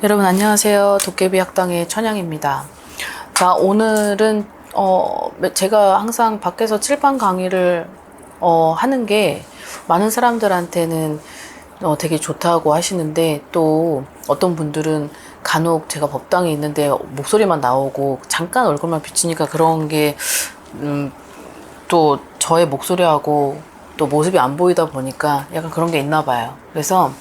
여러분 안녕하세요. 도깨비 학당의 천양입니다. 자, 오늘은 제가 항상 밖에서 칠판 강의를 하는 게 많은 사람들한테는 되게 좋다고 하시는데, 또 어떤 분들은 간혹 제가 법당에 있는데 목소리만 나오고 잠깐 얼굴만 비치니까 그런 게 또 저의 목소리하고 또 모습이 안 보이다 보니까 약간 그런 게 있나 봐요. 그래서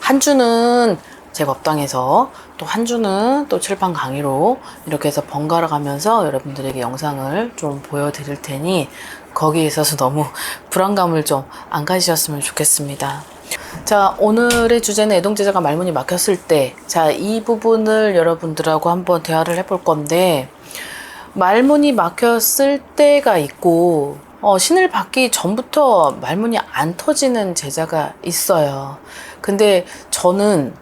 한 주는 제 법당에서, 또 한 주는 또 칠판 강의로 이렇게 해서 번갈아 가면서 여러분들에게 영상을 좀 보여드릴 테니 거기에 있어서 너무 불안감을 좀 안 가지셨으면 좋겠습니다. 자, 오늘의 주제는 애동제자가 말문이 막혔을 때, 자, 이 부분을 여러분들하고 한번 대화를 해볼 건데, 말문이 막혔을 때가 있고, 신을 받기 전부터 말문이 안 터지는 제자가 있어요. 근데 저는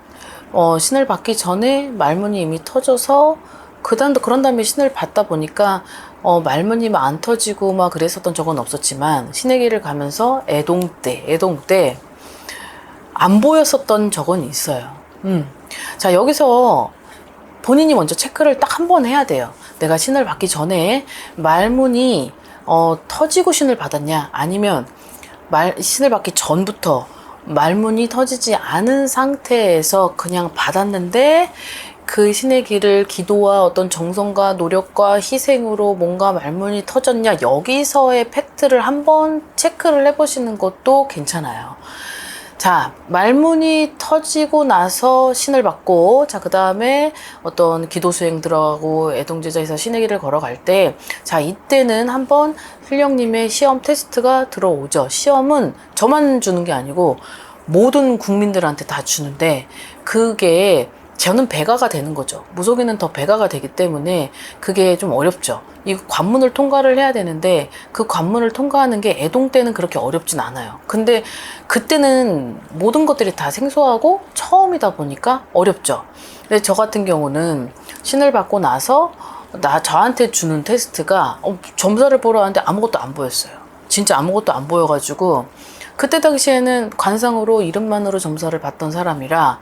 신을 받기 전에 말문이 이미 터져서 그런 다음에 신을 받다 보니까 말문이 막 안 터지고 막 그랬었던 적은 없었지만, 신의 길을 가면서 애동 때 안 보였었던 적은 있어요. 자, 여기서 본인이 먼저 체크를 딱 한 번 해야 돼요. 내가 신을 받기 전에 말문이 터지고 신을 받았냐, 아니면 신을 받기 전부터 말문이 터지지 않은 상태에서 그냥 받았는데 그 신의 길을 기도와 어떤 정성과 노력과 희생으로 뭔가 말문이 터졌냐, 여기서의 팩트를 한번 체크를 해보시는 것도 괜찮아요. 자, 말문이 터지고 나서 신을 받고, 자, 그 다음에 어떤 기도 수행 들어가고 애동제자에서 신의 길을 걸어갈 때, 자, 이때는 한번 신령님의 시험 테스트가 들어오죠. 시험은 저만 주는 게 아니고 모든 국민들한테 다 주는데, 그게 저는 배가가 되는 거죠. 무속인은 더 배가가 되기 때문에 그게 좀 어렵죠. 이 관문을 통과를 해야 되는데, 그 관문을 통과하는 게 애동 때는 그렇게 어렵진 않아요. 근데 그때는 모든 것들이 다 생소하고 처음이다 보니까 어렵죠. 근데 저 같은 경우는 신을 받고 나서 저한테 주는 테스트가 점사를 보러 왔는데 아무것도 안 보였어요. 진짜 아무것도 안 보여가지고, 그때 당시에는 관상으로 이름만으로 점사를 받던 사람이라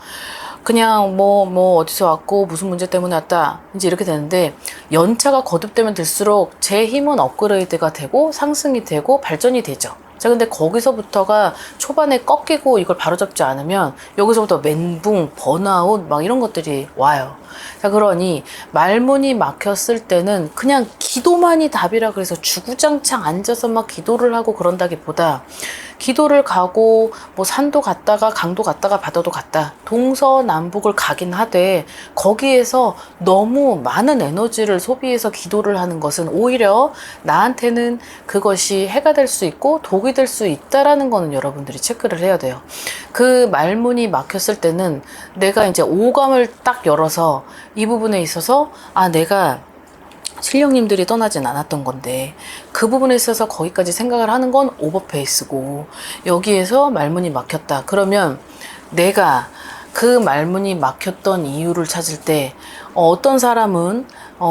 그냥 뭐 어디서 왔고 무슨 문제 때문에 왔다 이제 이렇게 되는데, 연차가 거듭되면 될수록 제 힘은 업그레이드가 되고 상승이 되고 발전이 되죠. 자, 근데 거기서부터가 초반에 꺾이고 이걸 바로잡지 않으면 여기서부터 멘붕, 번아웃 막 이런 것들이 와요. 자, 그러니 말문이 막혔을 때는 그냥 기도만이 답이라 그래서 주구장창 앉아서 막 기도를 하고 그런다기보다, 기도를 가고 뭐 산도 갔다가 강도 갔다가 바다도 갔다 동서남북을 가긴 하되, 거기에서 너무 많은 에너지를 소비해서 기도를 하는 것은 오히려 나한테는 그것이 해가 될 수 있고 독이 될 수 있다라는 거는 여러분들이 체크를 해야 돼요. 그 말문이 막혔을 때는 내가 이제 오감을 딱 열어서 이 부분에 있어서 내가 신령님들이 떠나진 않았던 건데 그 부분에 있어서 거기까지 생각을 하는 건 오버페이스고, 여기에서 말문이 막혔다 그러면 내가 그 말문이 막혔던 이유를 찾을 때, 어떤 사람은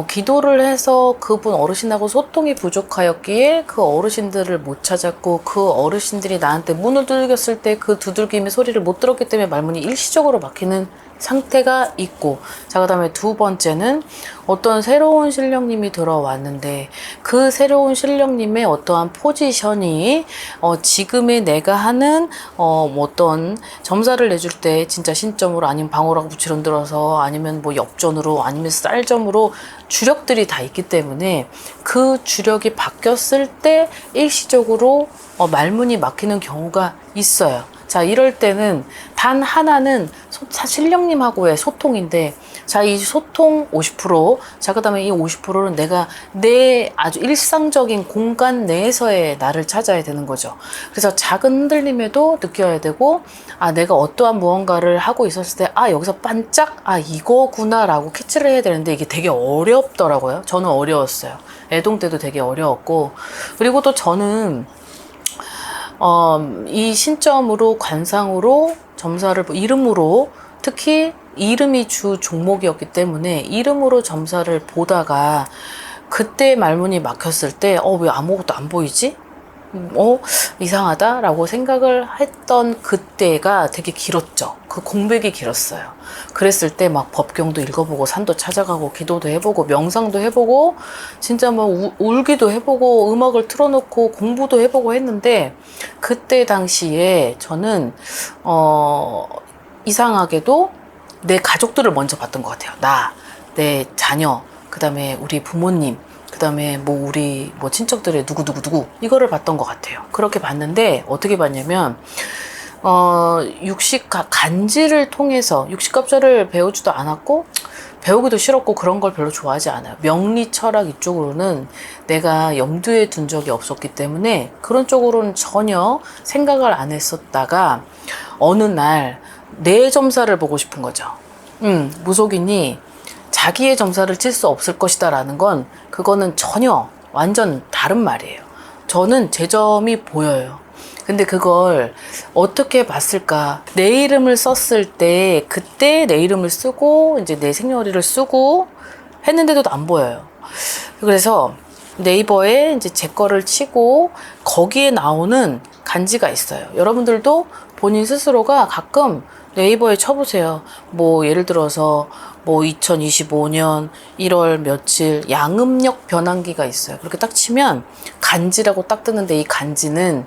기도를 해서 그분 어르신하고 소통이 부족하였기에 그 어르신들을 못 찾았고, 그 어르신들이 나한테 문을 두들겼을 때 그 두들김의 소리를 못 들었기 때문에 말문이 일시적으로 막히는 상태가 있고, 자, 그 다음에 두 번째는 어떤 새로운 신령님이 들어왔는데 그 새로운 신령님의 어떠한 포지션이 지금의 내가 하는 어떤 점사를 내줄 때 진짜 신점으로, 아니면 방어라고 붙이러 들어서, 아니면 뭐 역전으로, 아니면 쌀점으로 주력들이 다 있기 때문에 그 주력이 바뀌었을 때 일시적으로 말문이 막히는 경우가 있어요. 자, 이럴 때는 단 하나는 신령님하고의 소통인데, 자, 이 소통 50%, 자, 그 다음에 이 50%는 내가 내 아주 일상적인 공간 내에서의 나를 찾아야 되는 거죠. 그래서 작은 흔들림에도 느껴야 되고, 내가 어떠한 무언가를 하고 있었을 때, 여기서 반짝, 이거구나 라고 캐치를 해야 되는데, 이게 되게 어렵더라고요. 저는 어려웠어요. 애동 때도 되게 어려웠고, 그리고 또 저는 이 신점으로, 관상으로, 점사를, 이름으로, 특히 이름이 주 종목이었기 때문에 이름으로 점사를 보다가 그때 말문이 막혔을 때 왜 아무것도 안 보이지? 이상하다라고 생각을 했던 그때가 되게 길었죠. 그 공백이 길었어요. 그랬을 때 막 법경도 읽어보고 산도 찾아가고 기도도 해보고 명상도 해보고 진짜 막 울기도 해보고 음악을 틀어놓고 공부도 해보고 했는데 그때 당시에 저는 이상하게도 내 가족들을 먼저 봤던 것 같아요. 내 자녀, 그 다음에 우리 부모님, 그 다음에 뭐 우리 뭐 친척들의 누구 이거를 봤던 것 같아요. 그렇게 봤는데 어떻게 봤냐면 간지를 통해서 육식갑자를 배우지도 않았고 배우기도 싫었고 그런 걸 별로 좋아하지 않아요. 명리 철학 이쪽으로는 내가 염두에 둔 적이 없었기 때문에 그런 쪽으로는 전혀 생각을 안 했었다가 어느 날 내 점사를 보고 싶은 거죠. 무속인이 자기의 점사를 칠 수 없을 것이다 라는 건 그거는 전혀 완전 다른 말이에요. 저는 제 점이 보여요. 근데 그걸 어떻게 봤을까? 내 이름을 썼을 때 그때 내 이름을 쓰고 이제 내 생년월일을 쓰고 했는데도 안 보여요. 그래서 네이버에 이제 제 거를 치고 거기에 나오는 간지가 있어요. 여러분들도 본인 스스로가 가끔 네이버에 쳐보세요. 뭐 예를 들어서 뭐 2025년 1월 며칠 양음력 변환기가 있어요. 그렇게 딱 치면 간지라고 딱 뜨는데 이 간지는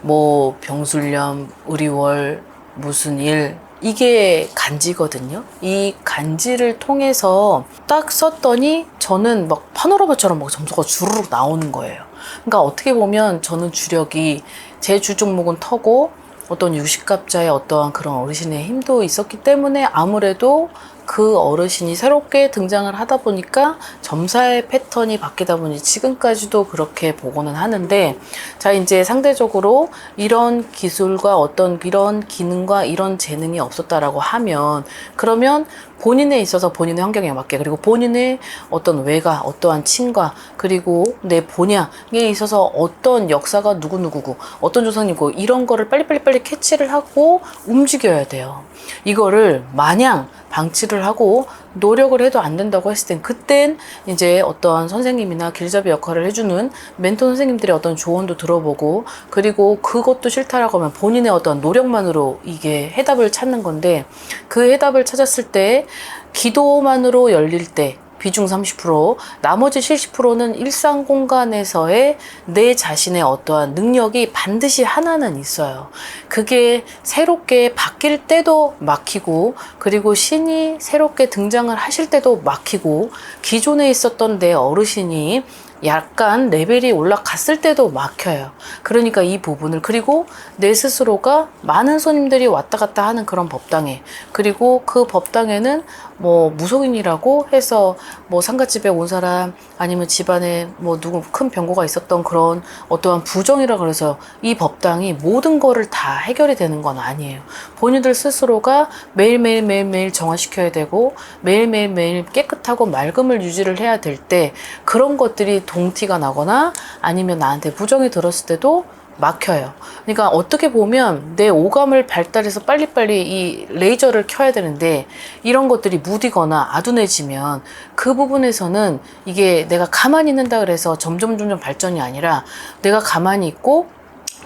뭐 병술염, 의리월, 무슨 일 이게 간지거든요. 이 간지를 통해서 딱 썼더니 저는 막 파노라마처럼 막 점수가 주르륵 나오는 거예요. 그러니까 어떻게 보면 저는 주력이 제 주 종목은 터고 어떤 유식갑자의 어떠한 그런 어르신의 힘도 있었기 때문에 아무래도 그 어르신이 새롭게 등장을 하다 보니까 점사의 패턴이 바뀌다 보니 지금까지도 그렇게 보고는 하는데, 자, 이제 상대적으로 이런 기술과 어떤 이런 기능과 이런 재능이 없었다라고 하면, 그러면 본인에 있어서 본인의 환경에 맞게, 그리고 본인의 어떤 외가, 어떠한 친과, 그리고 내 본향에 있어서 어떤 역사가 누구누구고, 어떤 조상님고, 이런 거를 빨리 캐치를 하고 움직여야 돼요. 이거를 마냥 방치를 하고 노력을 해도 안 된다고 했을 땐, 그땐 이제 어떤 선생님이나 길잡이 역할을 해주는 멘토 선생님들의 어떤 조언도 들어보고, 그리고 그것도 싫다라고 하면 본인의 어떤 노력만으로 이게 해답을 찾는 건데, 그 해답을 찾았을 때 기도만으로 열릴 때 비중 30%, 나머지 70%는 일상 공간에서의 내 자신의 어떠한 능력이 반드시 하나는 있어요. 그게 새롭게 바뀔 때도 막히고, 그리고 신이 새롭게 등장을 하실 때도 막히고, 기존에 있었던 내 어르신이 약간 레벨이 올라갔을 때도 막혀요. 그러니까 이 부분을, 그리고 내 스스로가 많은 손님들이 왔다 갔다 하는 그런 법당에, 그리고 그 법당에는 뭐 무속인이라고 해서 뭐 상갓집에 온 사람, 아니면 집안에 뭐 누구 큰 병고가 있었던 그런 어떠한 부정이라 그래서 이 법당이 모든 거를 다 해결이 되는 건 아니에요. 본인들 스스로가 매일매일 정화시켜야 되고, 매일매일 깨끗하고 맑음을 유지를 해야 될 때 그런 것들이 동티가 나거나 아니면 나한테 부정이 들었을 때도 막혀요. 그러니까 어떻게 보면 내 오감을 발달해서 빨리빨리 이 레이저를 켜야 되는데, 이런 것들이 무디거나 아둔해지면 그 부분에서는 이게 내가 가만히 있는다 그래서 점점 발전이 아니라, 내가 가만히 있고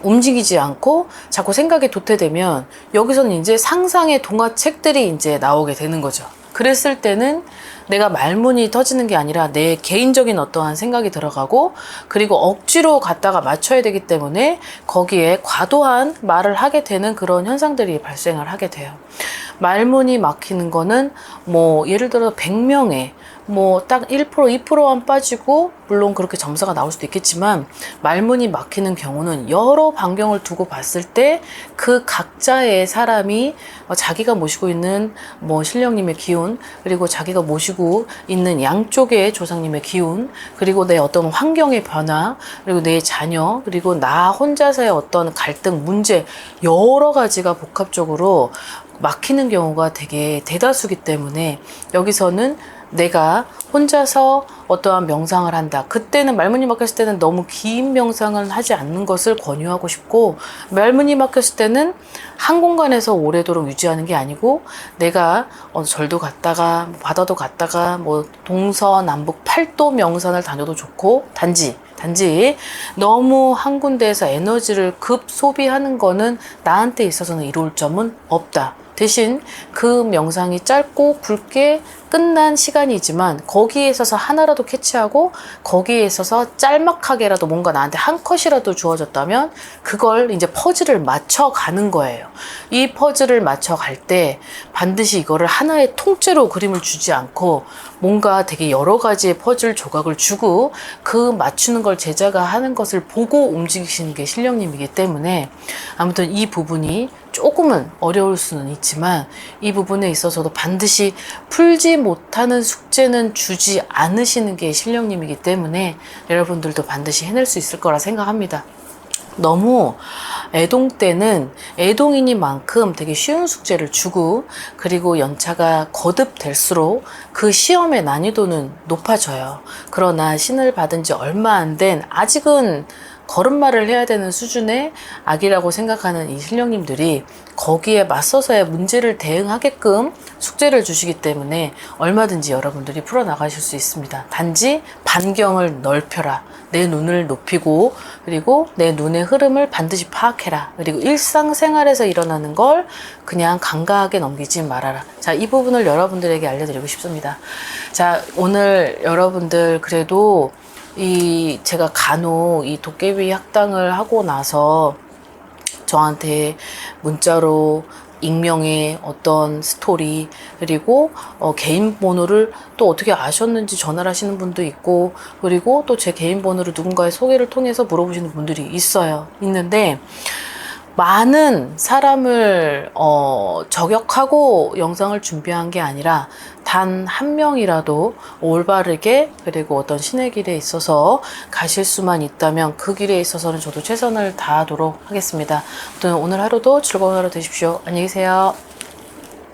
움직이지 않고 자꾸 생각에 도태되면 여기서는 이제 상상의 동화책들이 이제 나오게 되는 거죠. 그랬을 때는 내가 말문이 터지는 게 아니라 내 개인적인 어떠한 생각이 들어가고, 그리고 억지로 갖다가 맞춰야 되기 때문에 거기에 과도한 말을 하게 되는 그런 현상들이 발생을 하게 돼요. 말문이 막히는 거는 뭐 예를 들어 100명에 뭐 딱 1%, 2%만 빠지고, 물론 그렇게 점사가 나올 수도 있겠지만, 말문이 막히는 경우는 여러 반경을 두고 봤을 때 그 각자의 사람이 자기가 모시고 있는 뭐 신령님의 기운, 그리고 자기가 모시고 있는 양쪽의 조상님의 기운, 그리고 내 어떤 환경의 변화, 그리고 내 자녀, 그리고 나 혼자서의 어떤 갈등, 문제, 여러 가지가 복합적으로 막히는 경우가 되게 대다수기 때문에, 여기서는 내가 혼자서 어떠한 명상을 한다. 그때는 말문이 막혔을 때는 너무 긴 명상을 하지 않는 것을 권유하고 싶고, 말문이 막혔을 때는 한 공간에서 오래도록 유지하는 게 아니고, 내가 절도 갔다가 바다도 갔다가 뭐 동서남북 8도 명산을 다녀도 좋고, 단지 단지 너무 한 군데에서 에너지를 급 소비하는 거는 나한테 있어서는 이로울 점은 없다. 대신 그 명상이 짧고 굵게 끝난 시간이지만 거기에 있어서 하나라도 캐치하고 거기에 있어서 짤막하게라도 뭔가 나한테 한 컷이라도 주어졌다면 그걸 이제 퍼즐을 맞춰가는 거예요. 이 퍼즐을 맞춰갈 때 반드시 이거를 하나의 통째로 그림을 주지 않고 뭔가 되게 여러 가지의 퍼즐 조각을 주고 그 맞추는 걸 제자가 하는 것을 보고 움직이시는 게 신령님이기 때문에 아무튼 이 부분이 조금은 어려울 수는 있지만 이 부분에 있어서도 반드시 풀지 못하는 숙제는 주지 않으시는 게 신령님이기 때문에 여러분들도 반드시 해낼 수 있을 거라 생각합니다. 너무 애동 때는 애동이니만큼 되게 쉬운 숙제를 주고 그리고 연차가 거듭될수록 그 시험의 난이도는 높아져요. 그러나 신을 받은 지 얼마 안 된 아직은 걸음마를 해야 되는 수준의 악이라고 생각하는 이 신령님들이 거기에 맞서서의 문제를 대응하게끔 숙제를 주시기 때문에 얼마든지 여러분들이 풀어나가실 수 있습니다. 단지 반경을 넓혀라. 내 눈을 높이고 그리고 내 눈의 흐름을 반드시 파악해라. 그리고 일상생활에서 일어나는 걸 그냥 간과하게 넘기지 말아라. 자, 이 부분을 여러분들에게 알려드리고 싶습니다. 자, 오늘 여러분들 그래도 제가 간혹 이 도깨비 학당을 하고 나서 저한테 문자로 익명의 어떤 스토리 그리고 개인 번호를 또 어떻게 아셨는지 전화를 하시는 분도 있고 그리고 또 제 개인 번호를 누군가의 소개를 통해서 물어보시는 분들이 있는데 많은 사람을 저격하고 영상을 준비한 게 아니라 단 한 명이라도 올바르게 그리고 어떤 신의 길에 있어서 가실 수만 있다면 그 길에 있어서는 저도 최선을 다하도록 하겠습니다. 아무튼 오늘 하루도 즐거운 하루 되십시오. 안녕히 계세요.